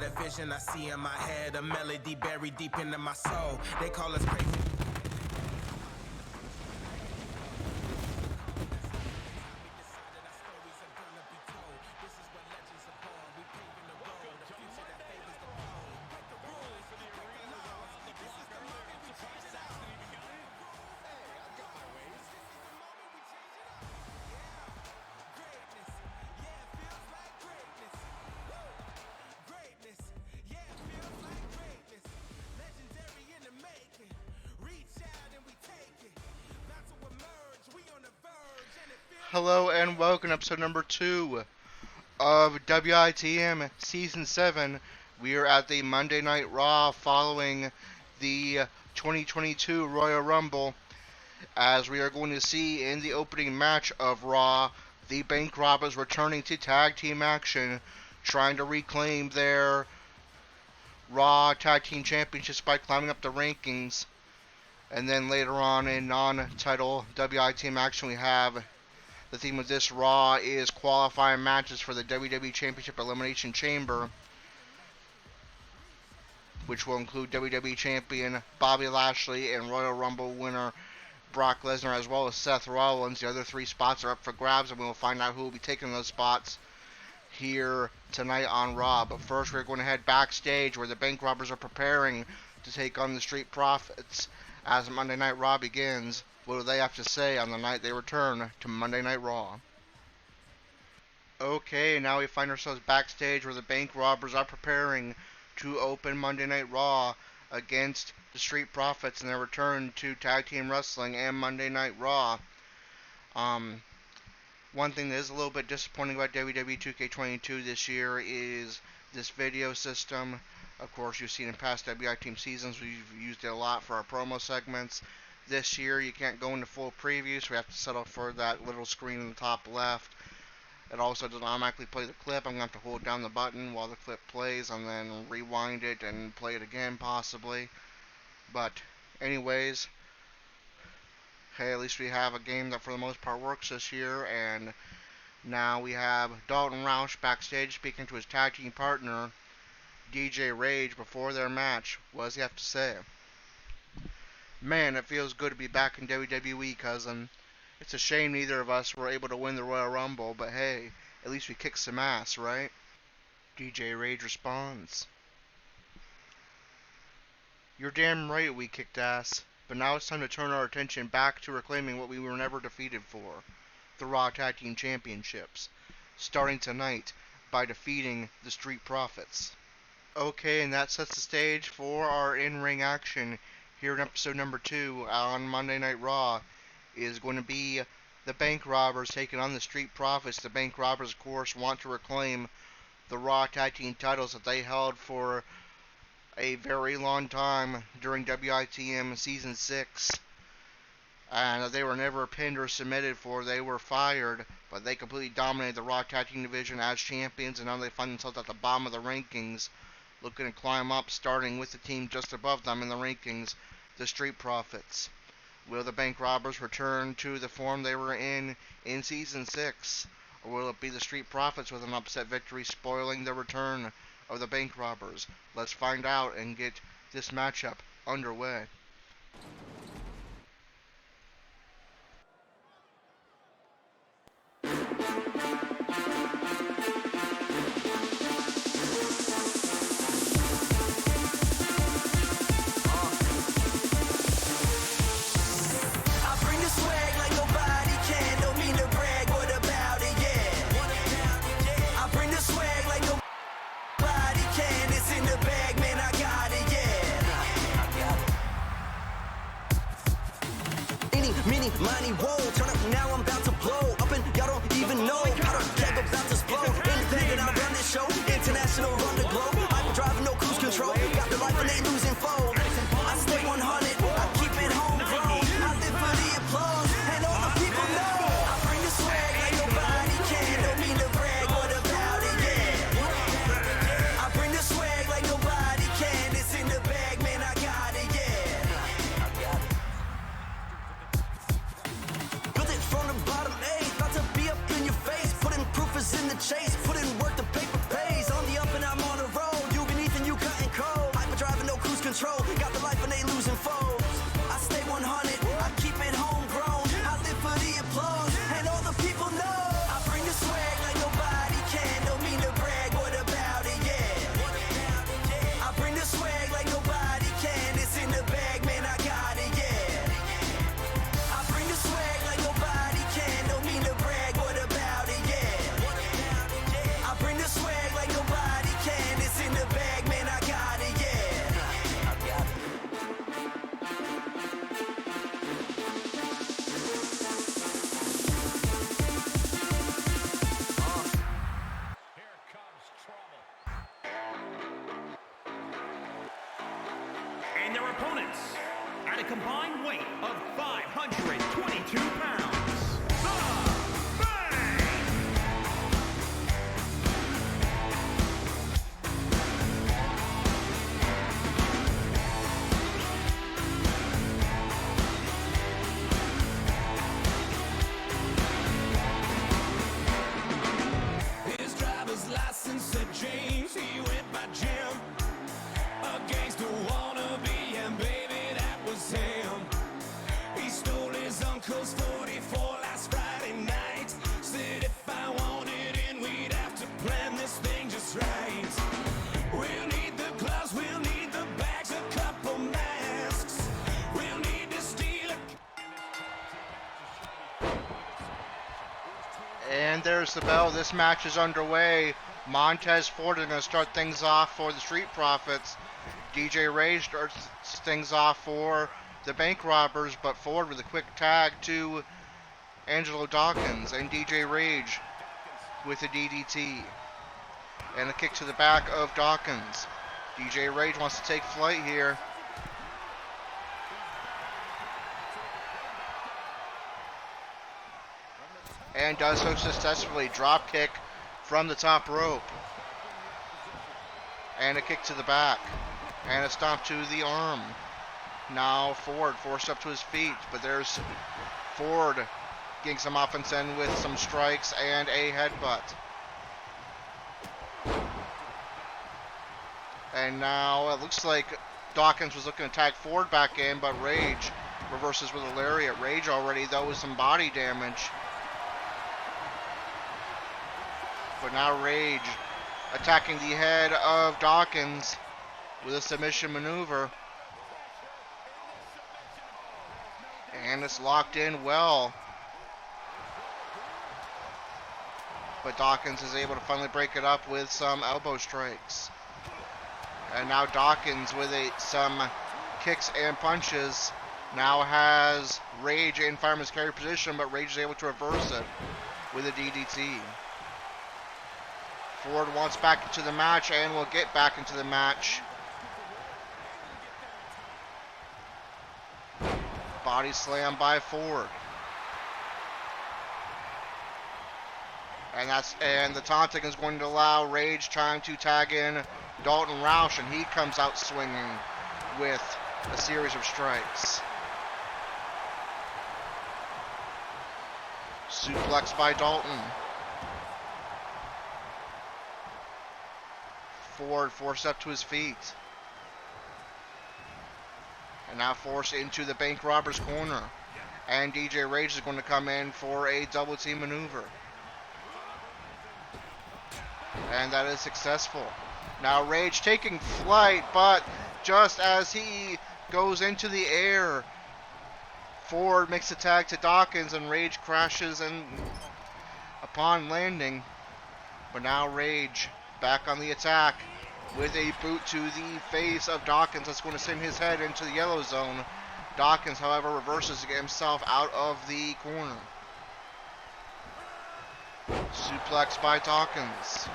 a vision I see in my head, a melody buried deep into my soul. They call us crazy. Hello and welcome to episode number 2 of WITM Season 7. We are at the Monday Night Raw following the 2022 Royal Rumble, as we are going to see in the opening match of Raw, the Bank Robbers returning to tag team action, trying to reclaim their Raw Tag Team Championships by climbing up the rankings. And then later on in non-title WITM action, we have the theme of this Raw is qualifying matches for the WWE Championship Elimination Chamber, which will include WWE Champion Bobby Lashley and Royal Rumble winner Brock Lesnar, as well as Seth Rollins. The other 3 spots are up for grabs, and we will find out who will be taking those spots here tonight on Raw. But first, we're going to head backstage where the Bank Robbers are preparing to take on the Street Profits as Monday Night Raw begins. What do they have to say on the night they return to Monday Night Raw? Okay, now we find ourselves backstage where the Bank Robbers are preparing to open Monday Night Raw against the Street Profits in their return to Tag Team Wrestling and Monday Night Raw. One thing that is a little bit disappointing about WWE 2K22 this year is this video system. Of course, you've seen in past WITM seasons, we've used it a lot for our promo segments. This year, you can't go into full preview, so we have to settle for that little screen in the top left. It also doesn't automatically play the clip. I'm going to have to hold down the button while the clip plays and then rewind it and play it again, possibly. But, anyways, hey, at least we have a game that for the most part works this year. And now we have Dalton Roush backstage speaking to his tag team partner, DJ Rage, before their match. What does he have to say? Man, it feels good to be back in WWE, cousin. It's a shame neither of us were able to win the Royal Rumble, but hey, at least we kicked some ass, right? DJ Rage responds, "You're damn right we kicked ass, but now it's time to turn our attention back to reclaiming what we were never defeated for, the Raw Tag Team Championships, starting tonight by defeating the Street Profits." Okay, and that sets the stage for our in-ring action here in episode number 2 on Monday Night Raw. Is going to be the Bank Robbers taking on the Street Profits. The Bank Robbers, of course, want to reclaim the Raw Tag Team titles that they held for a very long time during WITM Season 6. And they were never pinned or submitted for. They were fired, but they completely dominated the Raw Tag Team division as champions, and now they find themselves at the bottom of the rankings, looking to climb up, starting with the team just above them in the rankings, the Street Profits. Will the Bank Robbers return to the form they were in Season 6? Or will it be the Street Profits with an upset victory spoiling the return of the Bank Robbers? Let's find out and get this matchup underway. Money, whoa, turn up now, I'm about to blow up and y'all don't even know how the keg about to explode. Independent, I run this show, international, run the globe. I'm driving no cruise control, got the life and they losing foe. I stay 100, I keep it homegrown. I live for the applause, and all the people know. I bring the swag like nobody can, don't mean to brag, what about it, yeah. I bring the swag like nobody can, it's in the bag, man, I got it, yeah. Built it from the bottom, ayy, about to be up in your face. control. Got the life and they losing foes. I stay 100, I keep it homegrown. I live for the applause, and all the people know. I bring the swag like nobody can. Don't mean to brag, what about it, yeah. I bring the swag like nobody can. It's in the bag, man, I got it, yeah. I bring the swag like nobody can. Don't mean to brag, what about it, yeah. I bring the swag like nobody can. It's in the bag, man, I got it, yeah. I got it. And their opponents, at a combined weight of 522 pounds, The Bang! His driver's license said James, he went by Jim. Against a wannabe, and baby, that was him. He stole his uncle's 44 last Friday night. Said if I wanted in, we'd have to plan this thing just right. We'll need the gloves, we'll need the bags, a couple masks. We'll need to steal a... And there's the bell. This match is underway. Montez Ford is going to start things off for the Street Profits. DJ Rage starts things off for the Bank Robbers, but Ford with a quick tag to Angelo Dawkins, and DJ Rage with a DDT. And a kick to the back of Dawkins. DJ Rage wants to take flight here. And does so successfully. Drop kick from the top rope. And a kick to the back. And a stomp to the arm. Now Ford forced up to his feet, but there's Ford getting some offense in with some strikes and a headbutt. And now it looks like Dawkins was looking to tag Ford back in, but Rage reverses with a lariat. Rage already, though, with some body damage. But now Rage attacking the head of Dawkins with a submission maneuver. And it's locked in well. But Dawkins is able to finally break it up with some elbow strikes. And now Dawkins with some kicks and punches now has Rage in fireman's carry position, but Rage is able to reverse it with a DDT. Ford wants back into the match and will get back into the match. Body slam by Ford. And the taunting is going to allow Rage time to tag in Dalton Roush, and he comes out swinging with a series of strikes. Suplex by Dalton. Ford forced up to his feet. And now forced into the Bank Robbers corner. And DJ Rage is going to come in for a double team maneuver. And that is successful. Now Rage taking flight, but just as he goes into the air, Ford makes a tag to Dawkins and Rage crashes upon landing. But now Rage back on the attack with a boot to the face of Dawkins. That's going to send his head into the yellow zone. Dawkins, however, reverses to get himself out of the corner. Suplex by Dawkins.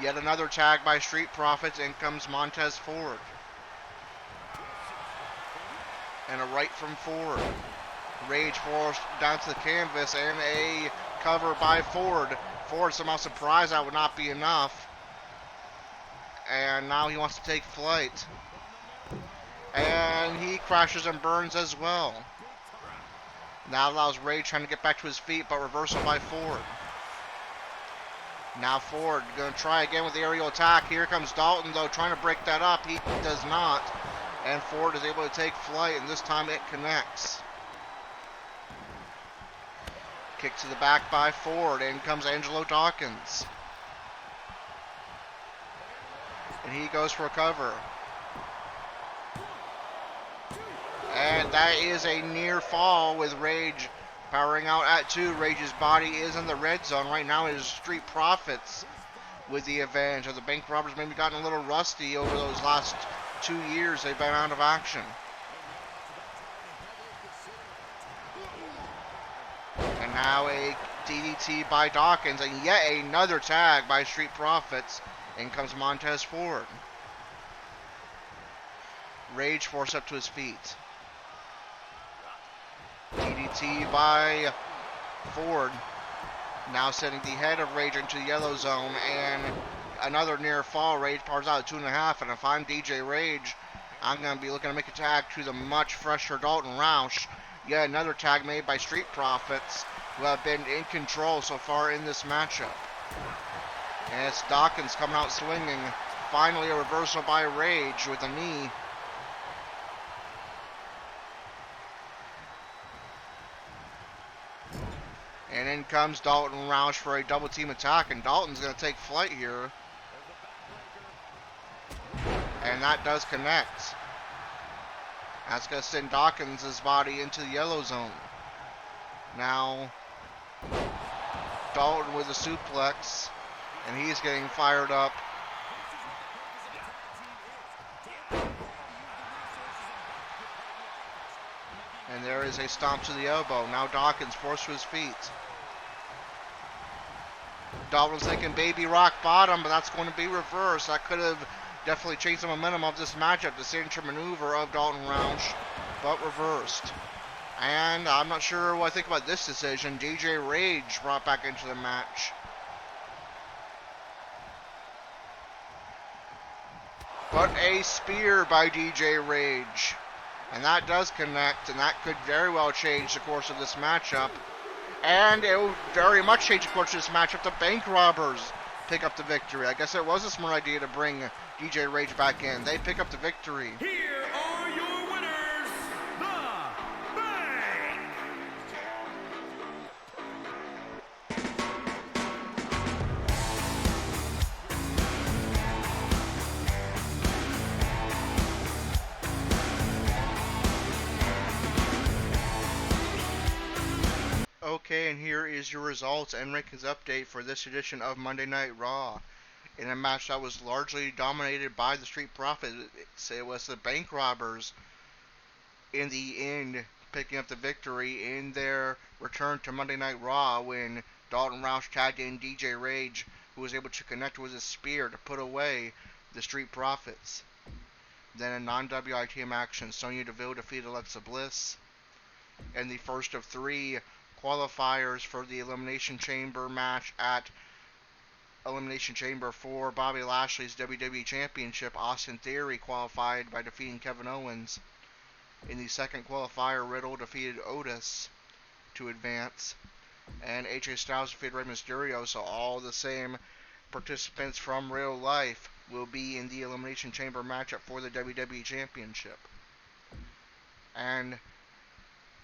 Yet another tag by Street Profits. In comes Montez Ford. And a right from Ford. Rage forced down to the canvas and a cover by Ford. Ford somehow surprised that would not be enough. And now he wants to take flight. And he crashes and burns as well. That allows Rage trying to get back to his feet, but reversal by Ford. Now Ford going to try again with the aerial attack. Here comes Dalton, though, trying to break that up. He does not. And Ford is able to take flight, and this time it connects. Kick to the back by Ford. In comes Angelo Dawkins. And he goes for a cover. And that is a near fall with Rage powering out at 2. Rage's body is in the red zone. Right now it is Street Profits with the advantage. The bank robbers maybe gotten a little rusty over those last 2 years they've been out of action. And now a DDT by Dawkins, and yet another tag by Street Profits. In comes Montez Ford. Rage forced up to his feet. DDT by Ford. Now sending the head of Rage into the yellow zone, and another near fall. Rage powers out at 2.5, and if I'm DJ Rage, I'm going to be looking to make a tag to the much fresher Dalton Roush. Yet another tag made by Street Profits, who have been in control so far in this matchup. And it's Dawkins coming out swinging. Finally a reversal by Rage with a knee. And in comes Dalton Roush for a double team attack, and Dalton's going to take flight here. And that does connect. That's going to send Dawkins' body into the yellow zone. Now, Dalton with a suplex, and he's getting fired up. And there is a stomp to the elbow. Now Dawkins forced to his feet. Dalton's thinking baby rock bottom, but that's going to be reversed. That could have definitely changed the momentum of this matchup. The signature maneuver of Dalton Roush, but reversed. And I'm not sure what I think about this decision. DJ Rage brought back into the match. But a spear by DJ Rage. And that does connect, and that could very well change the course of this matchup. And it will very much change the course of this matchup. The bank robbers pick up the victory. I guess it was a smart idea to bring DJ Rage back in. They pick up the victory. Here are your winners, the Bank. Okay, and here is your results and rankings update for this edition of Monday Night Raw. In a match that was largely dominated by the Street Profits, it was the bank robbers in the end picking up the victory in their return to Monday Night Raw when Dalton Roush tagged in DJ Rage, who was able to connect with his spear to put away the Street Profits. Then in non-WITM action, Sonya Deville defeated Alexa Bliss. In the first of 3 qualifiers for the Elimination Chamber match at Elimination Chamber for Bobby Lashley's WWE Championship, Austin Theory qualified by defeating Kevin Owens. In the second qualifier, Riddle defeated Otis to advance, and AJ Styles defeated Rey Mysterio, so all the same participants from real life will be in the Elimination Chamber matchup for the WWE Championship. And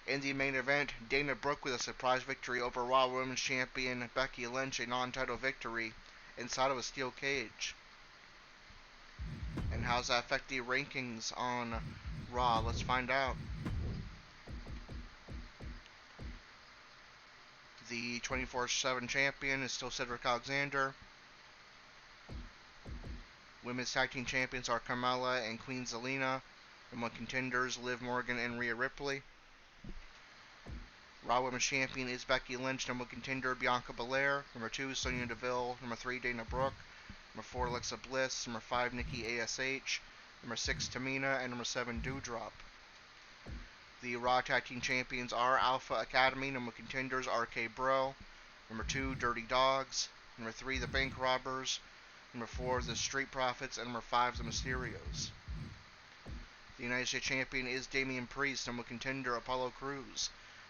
in the main event, Dana Brooke with a surprise victory over Raw Women's Champion Becky Lynch, a non-title victory inside of a steel cage. And how does that affect the rankings on Raw? Let's find out. The 24/7 champion is still Cedric Alexander. Women's Tag Team Champions are Carmella and Queen Zelina. Number 1 contenders, Liv Morgan and Rhea Ripley. Raw Women's Champion is Becky Lynch. Number 1 contender, Bianca Belair. Number 2, Sonya Deville. Number 3, Dana Brooke. Number 4, Alexa Bliss. Number 5, Nikki ASH. Number 6, Tamina. And number 7, Doudrop. The Raw Tag Team Champions are Alpha Academy. Number 1 contenders, RK Bro. Number 2, Dirty Dogs. Number 3, The Bank Robbers. Number 4, The Street Profits. And number 5, The Mysterios. The United States Champion is Damian Priest. Number 1 contender, Apollo Crews.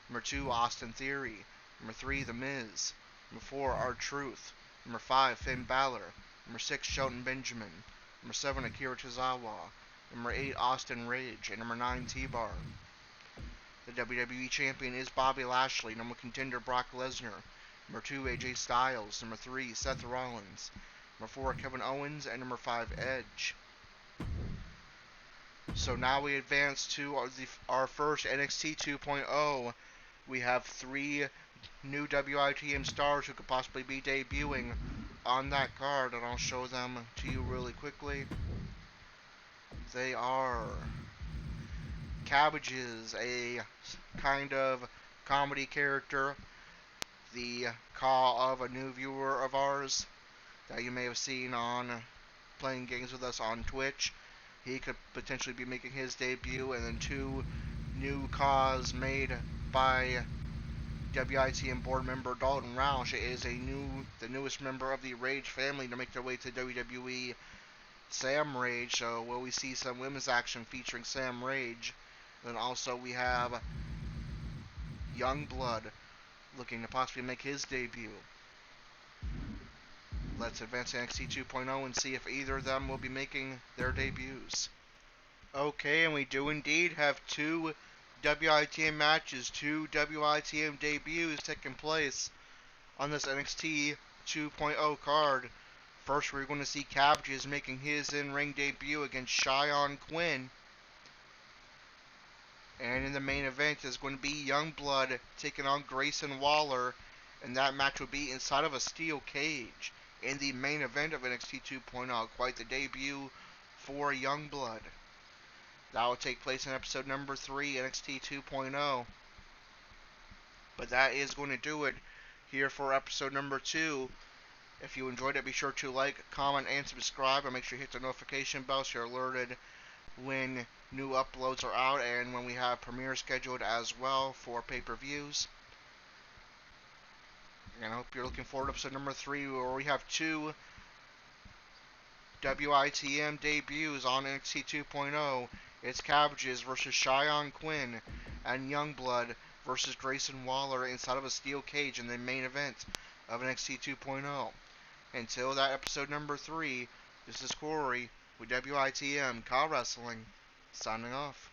Number 2, Austin Theory. Number 3, The Miz. Number 4, R-Truth. Number 5, Finn Balor. Number 6, Shelton Benjamin. Number 7, Akira Tozawa. Number 8, Austin Ridge. And number 9, T-Bar. The WWE Champion is Bobby Lashley. Number contender, Brock Lesnar. Number 2, AJ Styles. Number 3, Seth Rollins. Number 4, Kevin Owens. And number 5, Edge. So now we advance to our first NXT 2.0. We have 3 new WITM stars who could possibly be debuting on that card, and I'll show them to you really quickly. They are Cabbages, a kind of comedy character, the call of a new viewer of ours that you may have seen on playing games with us on Twitch. He could potentially be making his debut, and then 2 new CAWs made by WITM board member Dalton Roush is the newest member of the Rage family to make their way to WWE, Sam Rage. So will we see some women's action featuring Sam Rage? Then also we have Youngblood looking to possibly make his debut. Let's advance to NXT 2.0 and see if either of them will be making their debuts. Okay, and we do indeed have 2 WITM matches, 2 WITM debuts taking place on this NXT 2.0 card. First, we're going to see Cabbages making his in-ring debut against Cheyenne Quinn. And in the main event is going to be Youngblood taking on Grayson Waller, and that match will be inside of a steel cage in the main event of NXT 2.0. Quite the debut for Youngblood. That will take place in episode number 3, NXT 2.0. But that is going to do it here for episode number 2. If you enjoyed it, be sure to like, comment, and subscribe, and make sure you hit the notification bell so you're alerted when new uploads are out and when we have premieres scheduled as well for pay-per-views. And I hope you're looking forward to episode number 3, where we have 2 WITM debuts on NXT 2.0. It's Cabbages versus Cheyenne Quinn, and Youngblood versus Grayson Waller inside of a steel cage in the main event of NXT 2.0. Until that episode number 3, this is Corey with WITM CAW Wrestling, signing off.